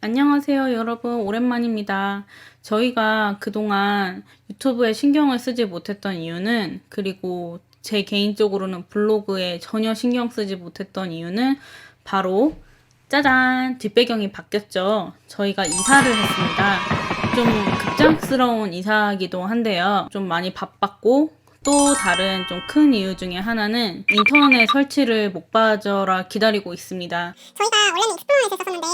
안녕하세요, 여러분. 오랜만입니다. 저희가 그동안 유튜브에 신경을 쓰지 못했던 이유는, 그리고 제 개인적으로는 블로그에 전혀 신경 쓰지 못했던 이유는 바로 짜잔! 뒷배경이 바뀌었죠. 저희가 이사를 했습니다. 좀 급작스러운 이사이기도 한데요. 좀 많이 바빴고, 또 다른 좀 큰 이유 중에 하나는 인터넷 설치를 못 빠져라 기다리고 있습니다. 저희가 원래는 익스플로러에서 썼었는데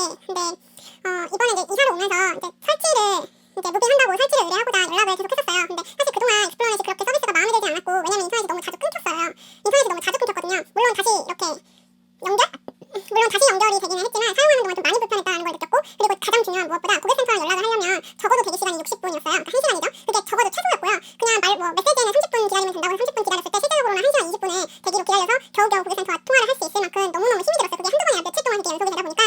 이번에 이제 이사를 오면서 이제 설치를 이제 무빙한다고 설치를 의뢰하고자 연락을 계속 했었어요. 근데 사실 그동안 익스플로러넷이 그렇게 서비스가 마음에 들지 않았고, 왜냐면 인터넷이 너무 자주 끊겼어요. 인터넷이 너무 자주 끊겼거든요. 물론 다시 연결이 되기는 했지만 사용하는 동안 좀 많이 불편했다는 걸 느꼈고, 그리고 가장 중요한 무엇보다 고객센터랑 연락을 하려면 적어도 대기 시간이 60분이었어요. 그러니까 1시간이죠. 그게 적어도 최소였고요. 그냥 메시지에는 30분 기다리면 된다고 해서 30분 기다렸을 때 실질적으로는 1시간 20분을 대기로 기다려서 겨우겨우 고객센터와 통화를 할 수 있을 만큼 너무너무 힘이 들었어요. 그게 한두 번이 아니라 며칠 동안 그게 연속이 되다 보니까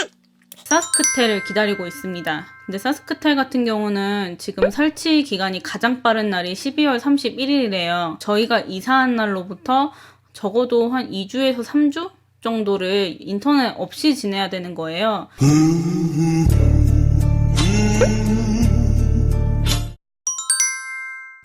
사스크텔을 기다리고 있습니다. 근데 사스크텔 같은 경우는 지금 설치 기간이 가장 빠른 날이 12월 31일이래요. 저희가 이사한 날로부터 적어도 한 2주에서 3주 정도를 인터넷 없이 지내야 되는 거예요.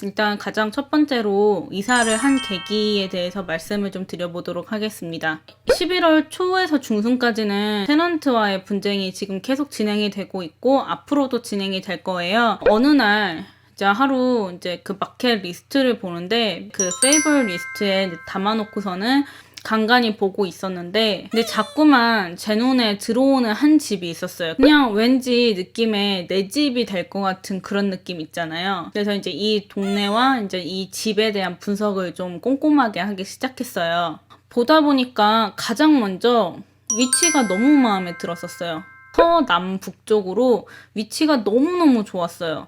일단 가장 첫 번째로 이사를 한 계기에 대해서 말씀을 좀 드려보도록 하겠습니다. 11월 초에서 중순까지는 테넌트와의 분쟁이 지금 계속 진행이 되고 있고 앞으로도 진행이 될 거예요. 어느 날 이제 하루 이제 그 마켓 리스트를 보는데 그 페이버 리스트에 담아놓고서는 간간히 보고 있었는데, 근데 자꾸만 제 눈에 들어오는 한 집이 있었어요. 그냥 왠지 느낌에 내 집이 될 것 같은 그런 느낌 있잖아요. 그래서 이제 이 동네와 이제 이 집에 대한 분석을 좀 꼼꼼하게 하기 시작했어요. 보다 보니까 가장 먼저 위치가 너무 마음에 들었었어요. 서남북쪽으로 위치가 너무너무 좋았어요.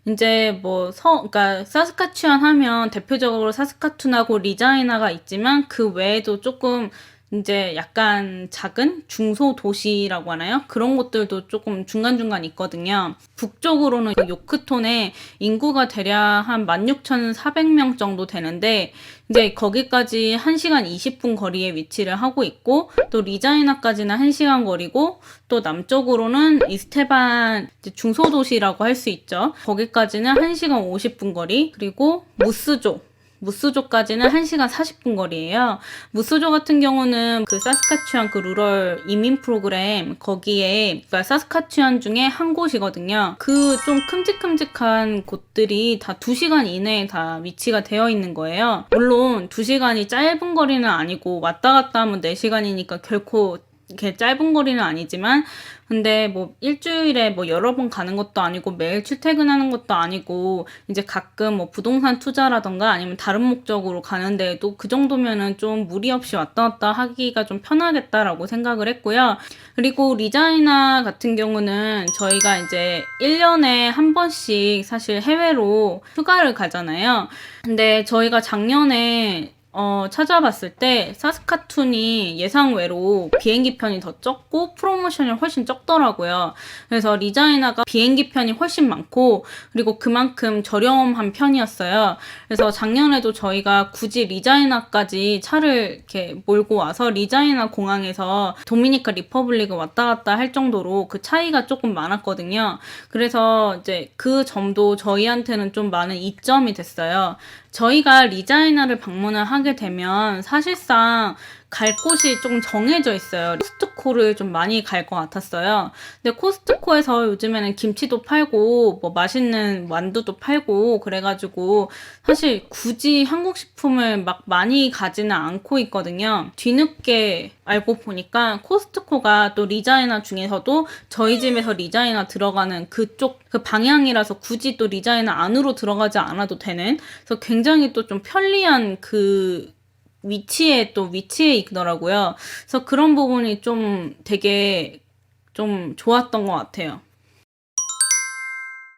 이제 그러니까 사스카추안 하면 대표적으로 사스카툰하고 리자이나가 있지만 그 외에도 조금 이제 약간 작은 중소도시라고 하나요? 그런 곳들도 조금 중간중간 있거든요. 북쪽으로는 요크톤에 인구가 대략 한 16,400명 정도 되는데, 이제 거기까지 1시간 20분 거리에 위치를 하고 있고, 또 리자이나까지는 1시간 거리고, 또 남쪽으로는 이스테반 중소도시라고 할 수 있죠. 거기까지는 1시간 50분 거리, 그리고 무스조까지는 1시간 40분 거리예요. 무스조 같은 경우는 그 사스카추안 그 루럴 이민 프로그램 거기에 그러니까 사스카추안 중에 한 곳이거든요. 그 좀 큼직큼직한 곳들이 다 2시간 이내에 다 위치가 되어 있는 거예요. 물론 2시간이 짧은 거리는 아니고 왔다 갔다 하면 4시간이니까 결코 이렇게 짧은 거리는 아니지만, 근데 일주일에 여러 번 가는 것도 아니고 매일 출퇴근하는 것도 아니고 이제 가끔 부동산 투자라던가 아니면 다른 목적으로 가는데도 그 정도면은 좀 무리 없이 왔다 갔다 하기가 좀 편하겠다라고 생각을 했고요. 그리고 리자이나 같은 경우는 저희가 이제 1년에 한 번씩 사실 해외로 휴가를 가잖아요. 근데 저희가 작년에 찾아봤을 때 사스카툰이 예상외로 비행기 편이 더 적고 프로모션이 훨씬 적더라고요. 그래서 리자이나가 비행기 편이 훨씬 많고, 그리고 그만큼 저렴한 편이었어요. 그래서 작년에도 저희가 굳이 리자이나까지 차를 이렇게 몰고 와서 리자이나 공항에서 도미니카 리퍼블릭을 왔다 갔다 할 정도로 그 차이가 조금 많았거든요. 그래서 이제 그 점도 저희한테는 좀 많은 이점이 됐어요. 저희가 리자이나를 방문을 하게 되면 사실상 갈 곳이 조금 정해져 있어요. 코스트코를 좀 많이 갈 것 같았어요. 근데 코스트코에서 요즘에는 김치도 팔고 맛있는 만두도 팔고 그래가지고 사실 굳이 한국 식품을 막 많이 가지는 않고 있거든요. 뒤늦게 알고 보니까 코스트코가 또 리자이나 중에서도 저희 집에서 리자이나 들어가는 그쪽 그 방향이라서 굳이 또 리자이나 안으로 들어가지 않아도 되는, 그래서 굉장히 또 좀 편리한 그 위치에 있더라고요. 그래서 그런 부분이 좀 되게 좀 좋았던 것 같아요.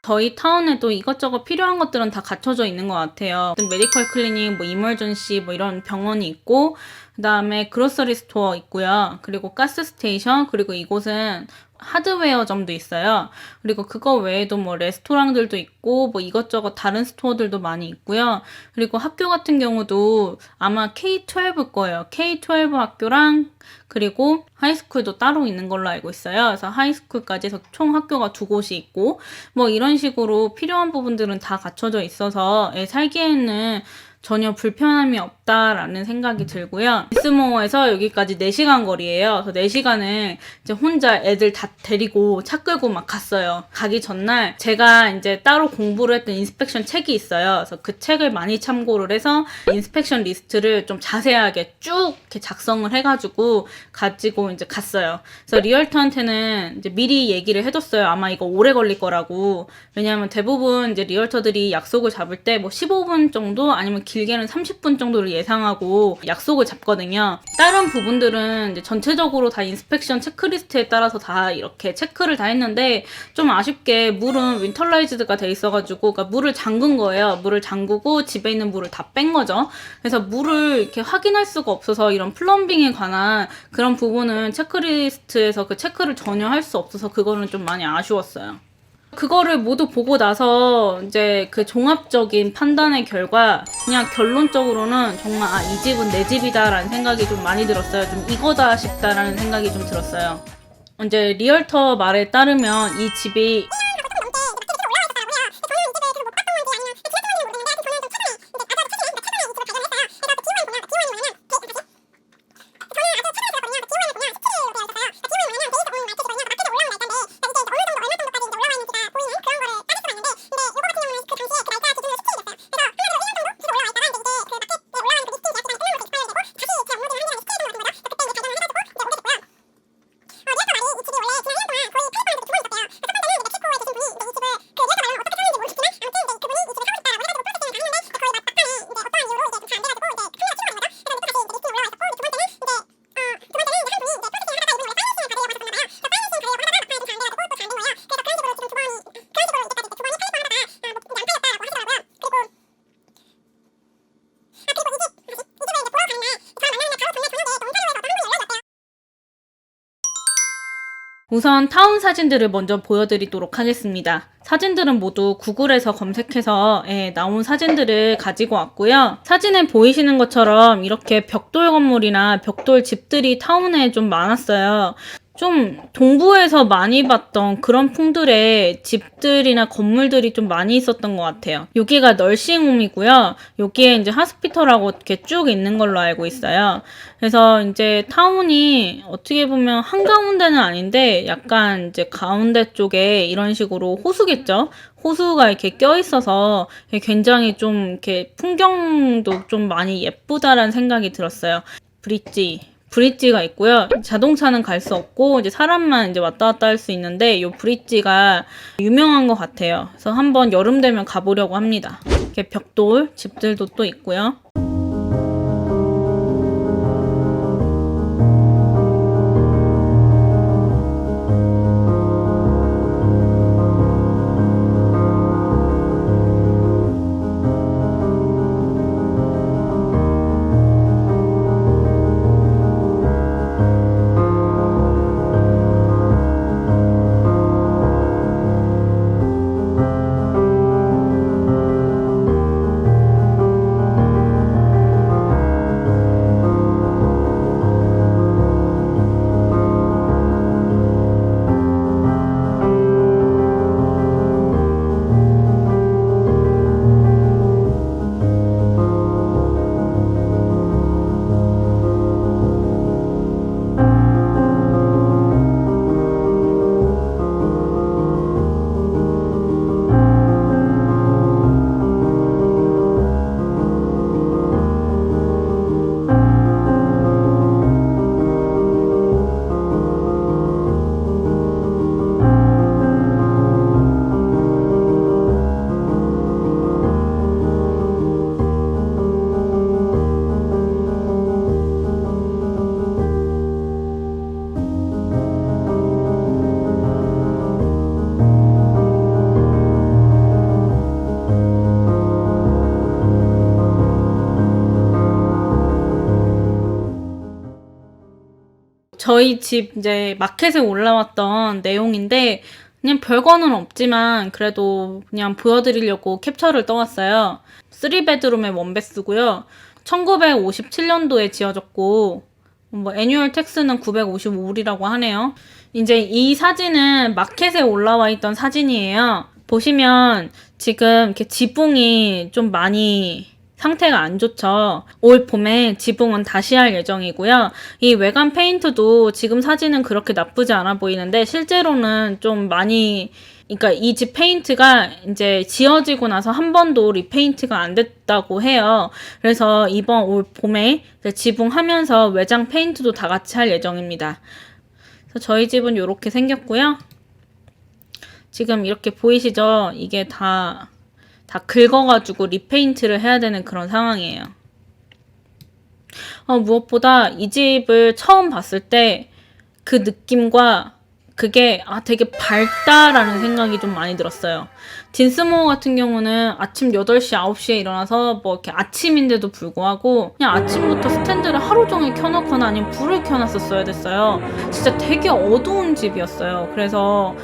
저희 타운에도 이것저것 필요한 것들은 다 갖춰져 있는 것 같아요. 메디컬 클리닉, 이머전시 이런 병원이 있고, 그 다음에 그로서리 스토어 있고요. 그리고 가스 스테이션, 그리고 이곳은 하드웨어점도 있어요. 그리고 그거 외에도 뭐 레스토랑들도 있고 뭐 이것저것 다른 스토어들도 많이 있고요. 그리고 학교 같은 경우도 아마 K-12 거예요. K-12 학교랑 그리고 하이스쿨도 따로 있는 걸로 알고 있어요. 그래서 하이스쿨까지 해서 총 학교가 2곳이 있고 뭐 이런 식으로 필요한 부분들은 다 갖춰져 있어서 살기에는 전혀 불편함이 없다라는 생각이 들고요. 이스모어에서 여기까지 4시간 거리예요. 그래서 4시간을 이제 혼자 애들 다 데리고 차 끌고 막 갔어요. 가기 전날 제가 이제 따로 공부를 했던 인스펙션 책이 있어요. 그래서 그 책을 많이 참고를 해서 인스펙션 리스트를 좀 자세하게 쭉 이렇게 작성을 해가지고 가지고 이제 갔어요. 그래서 리얼터한테는 이제 미리 얘기를 해줬어요. 아마 이거 오래 걸릴 거라고. 왜냐하면 대부분 이제 리얼터들이 약속을 잡을 때 뭐 15분 정도 아니면 길게는 30분 정도를 예상하고 약속을 잡거든요. 다른 부분들은 이제 전체적으로 다 인스펙션 체크리스트에 따라서 다 이렇게 체크를 다 했는데 좀 아쉽게 물은 윈터라이즈드가 돼 있어가지고 그러니까 물을 잠근 거예요. 물을 잠그고 집에 있는 물을 다 뺀 거죠. 그래서 물을 이렇게 확인할 수가 없어서 이런 플럼빙에 관한 그런 부분은 체크리스트에서 그 체크를 전혀 할 수 없어서 그거는 좀 많이 아쉬웠어요. 그거를 모두 보고 나서 이제 그 종합적인 판단의 결과 그냥 결론적으로는 정말 이 집은 내 집이다라는 생각이 좀 많이 들었어요. 좀 이거다 싶다라는 생각이 좀 들었어요. 이제 리얼터 말에 따르면 이 집이 우선 타운 사진들을 먼저 보여드리도록 하겠습니다. 사진들은 모두 구글에서 검색해서 나온 사진들을 가지고 왔고요. 사진에 보이시는 것처럼 이렇게 벽돌 건물이나 벽돌 집들이 타운에 좀 많았어요. 좀 동부에서 많이 봤던 그런 풍들의 집들이나 건물들이 좀 많이 있었던 것 같아요. 여기가 널싱홈이고요. 여기에 이제 하스피털하고 이렇게 쭉 있는 걸로 알고 있어요. 그래서 이제 타운이 어떻게 보면 한가운데는 아닌데 약간 이제 가운데 쪽에 이런 식으로 호수겠죠? 호수가 이렇게 껴있어서 굉장히 좀 이렇게 풍경도 좀 많이 예쁘다라는 생각이 들었어요. 브릿지가 있고요. 자동차는 갈 수 없고 이제 사람만 이제 왔다 갔다 할 수 있는데 이 브릿지가 유명한 것 같아요. 그래서 한번 여름 되면 가보려고 합니다. 이렇게 벽돌 집들도 또 있고요. 저희 집 이제 마켓에 올라왔던 내용인데 그냥 별거는 없지만 그래도 그냥 보여드리려고 캡처를 떠왔어요. 3베드룸의 원베스고요. 1957년도에 지어졌고 뭐 애뉴얼 텍스는 955불이라고 하네요. 이제 이 사진은 마켓에 올라와 있던 사진이에요. 보시면 지금 이렇게 지붕이 좀 많이 상태가 안 좋죠. 올 봄에 지붕은 다시 할 예정이고요. 이 외관 페인트도 지금 사진은 그렇게 나쁘지 않아 보이는데 실제로는 좀 많이, 그러니까 이 집 페인트가 이제 지어지고 나서 한 번도 리페인트가 안 됐다고 해요. 그래서 이번 올 봄에 지붕 하면서 외장 페인트도 다 같이 할 예정입니다. 그래서 저희 집은 이렇게 생겼고요. 지금 이렇게 보이시죠? 이게 다 긁어가지고 리페인트를 해야 되는 그런 상황이에요. 무엇보다 이 집을 처음 봤을 때 그 느낌과 그게 되게 밝다라는 생각이 좀 많이 들었어요. 딘스모어 같은 경우는 아침 8시, 9시에 일어나서 뭐 이렇게 아침인데도 불구하고 그냥 아침부터 스탠드를 하루 종일 켜놓거나 아니면 불을 켜놨었어야 됐어요. 진짜 되게 어두운 집이었어요. 그래서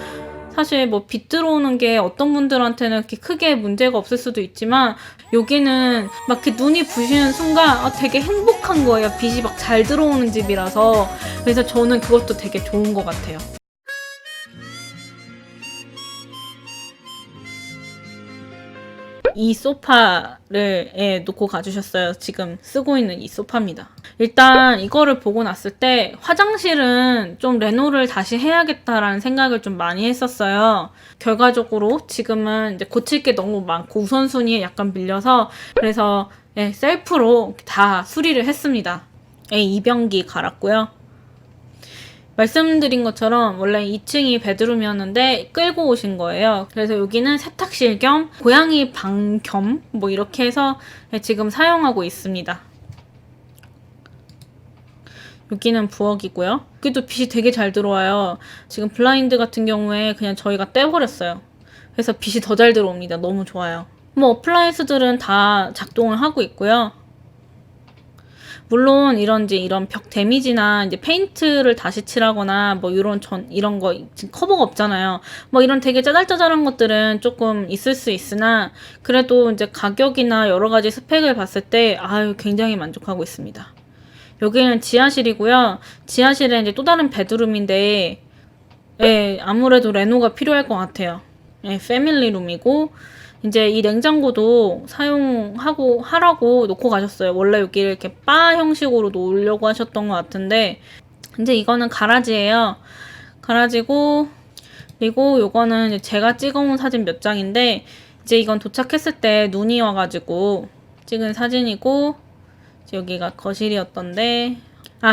사실 뭐 빛 들어오는 게 어떤 분들한테는 그렇게 크게 문제가 없을 수도 있지만 여기는 막 이렇게 눈이 부시는 순간 되게 행복한 거예요. 빛이 막 잘 들어오는 집이라서. 그래서 저는 그것도 되게 좋은 것 같아요. 이 소파를 놓고 가주셨어요. 지금 쓰고 있는 이 소파입니다. 일단 이거를 보고 났을 때 화장실은 좀 레노를 다시 해야겠다라는 생각을 좀 많이 했었어요. 결과적으로 지금은 이제 고칠 게 너무 많고 우선순위에 약간 밀려서 그래서 셀프로 다 수리를 했습니다. 이변기 갈았고요. 말씀드린 것처럼 원래 2층이 베드룸이었는데 끌고 오신 거예요. 그래서 여기는 세탁실 겸 고양이 방 겸 뭐 이렇게 해서 지금 사용하고 있습니다. 여기는 부엌이고요. 여기도 빛이 되게 잘 들어와요. 지금 블라인드 같은 경우에 그냥 저희가 떼버렸어요. 그래서 빛이 더 잘 들어옵니다. 너무 좋아요. 뭐 어플라이언스들은 다 작동을 하고 있고요. 물론 이런 벽 데미지나 이제 페인트를 다시 칠하거나 뭐 이런 거 지금 커버가 없잖아요. 뭐 이런 되게 짜잘짜잘한 것들은 조금 있을 수 있으나 그래도 이제 가격이나 여러 가지 스펙을 봤을 때 굉장히 만족하고 있습니다. 여기는 지하실이고요. 지하실에 이제 또 다른 베드룸인데 아무래도 레노가 필요할 것 같아요. 패밀리룸이고 이제 이 냉장고도 하라고 놓고 가셨어요. 원래 여기를 이렇게 바 형식으로 놓으려고 하셨던 것 같은데 이제 이거는 가라지예요. 가라지고 그리고 요거는 이제 제가 찍어온 사진 몇 장인데 이제 이건 도착했을 때 눈이 와가지고 찍은 사진이고 여기가 거실이었던데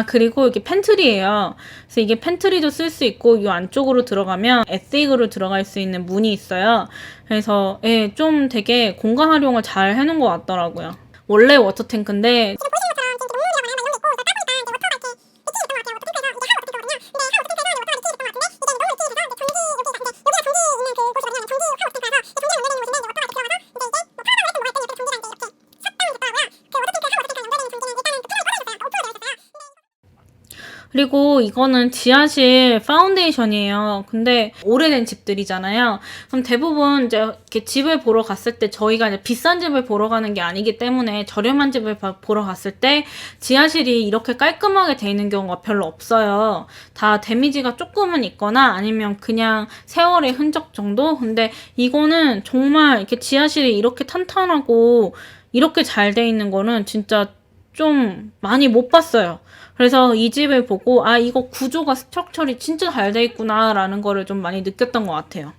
그리고 이게 팬트리예요. 그래서 이게 팬트리도 쓸 수 있고 이 안쪽으로 들어가면 에스익으로 들어갈 수 있는 문이 있어요. 그래서 좀 되게 공간 활용을 잘 해놓은 것 같더라고요. 원래 워터탱크인데 그리고 이거는 지하실 파운데이션이에요. 근데 오래된 집들이잖아요. 그럼 대부분 이제 이렇게 집을 보러 갔을 때 저희가 이제 비싼 집을 보러 가는 게 아니기 때문에 저렴한 집을 보러 갔을 때 지하실이 이렇게 깔끔하게 돼 있는 경우가 별로 없어요. 다 데미지가 조금은 있거나 아니면 그냥 세월의 흔적 정도? 근데 이거는 정말 이렇게 지하실이 이렇게 탄탄하고 이렇게 잘 돼 있는 거는 진짜 좀 많이 못 봤어요. 그래서 이 집을 보고 이거 구조가 스트럭처리 진짜 잘 돼 있구나 라는 거를 좀 많이 느꼈던 것 같아요.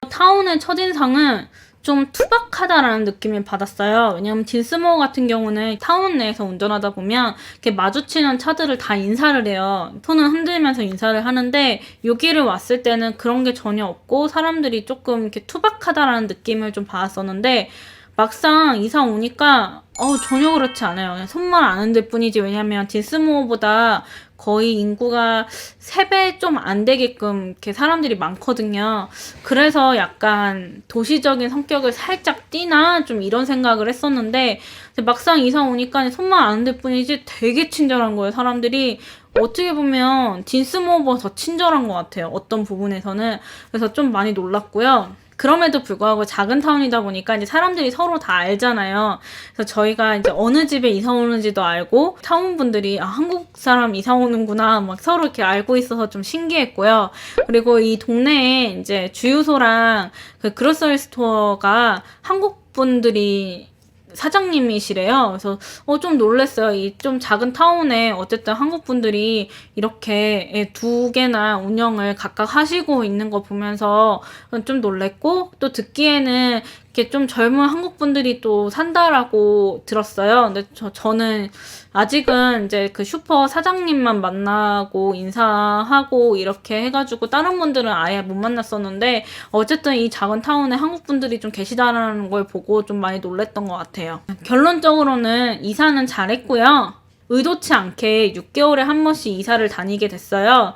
타운의 첫인상은 좀 투박하다라는 느낌을 받았어요. 왜냐면 딘스모어 같은 경우는 타운 내에서 운전하다 보면 이렇게 마주치는 차들을 다 인사를 해요. 손을 흔들면서 인사를 하는데 여기를 왔을 때는 그런 게 전혀 없고 사람들이 조금 이렇게 투박하다라는 느낌을 좀 받았었는데 막상 이사 오니까 전혀 그렇지 않아요. 그냥 손만 아는 데 뿐이지. 왜냐면 디스모어보다 거의 인구가 3배 좀 안 되게끔 이렇게 사람들이 많거든요. 그래서 약간 도시적인 성격을 살짝 띠나 좀 이런 생각을 했었는데 막상 이사 오니까 손만 아는 데 뿐이지 되게 친절한 거예요. 사람들이 어떻게 보면 디스모어보다 더 친절한 것 같아요. 어떤 부분에서는. 그래서 좀 많이 놀랐고요. 그럼에도 불구하고 작은 타운이다 보니까 이제 사람들이 서로 다 알잖아요. 그래서 저희가 이제 어느 집에 이사 오는지도 알고 타운 분들이 한국 사람 이사 오는구나 막 서로 이렇게 알고 있어서 좀 신기했고요. 그리고 이 동네에 이제 주유소랑 그 그로서리 스토어가 한국 분들이 사장님이시래요. 그래서 좀 놀랐어요. 이 좀 작은 타운에 어쨌든 한국 분들이 이렇게 2개나 운영을 각각 하시고 있는 거 보면서 좀 놀랬고, 또 듣기에는 이렇게 좀 젊은 한국 분들이 또 산다라고 들었어요. 근데 저는 아직은 이제 그 슈퍼 사장님만 만나고 인사하고 이렇게 해가지고 다른 분들은 아예 못 만났었는데, 어쨌든 이 작은 타운에 한국 분들이 좀 계시다라는 걸 보고 좀 많이 놀랬던 것 같아요. 결론적으로는 이사는 잘했고요. 의도치 않게 6개월에 한 번씩 이사를 다니게 됐어요.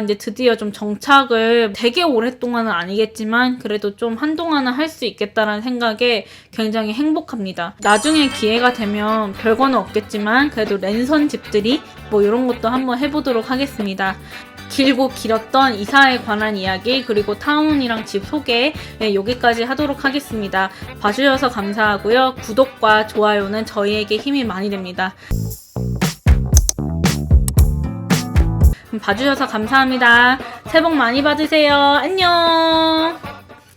이제 드디어 좀 정착을 되게 오랫동안은 아니겠지만 그래도 좀 한동안은 할 수 있겠다라는 생각에 굉장히 행복합니다. 나중에 기회가 되면 별거는 없겠지만 그래도 랜선 집들이 뭐 이런 것도 한번 해보도록 하겠습니다. 길고 길었던 이사에 관한 이야기 그리고 타운이랑 집 소개 여기까지 하도록 하겠습니다. 봐주셔서 감사하고요. 구독과 좋아요는 저희에게 힘이 많이 됩니다. 봐주셔서 감사합니다. 새해 복 많이 받으세요. 안녕.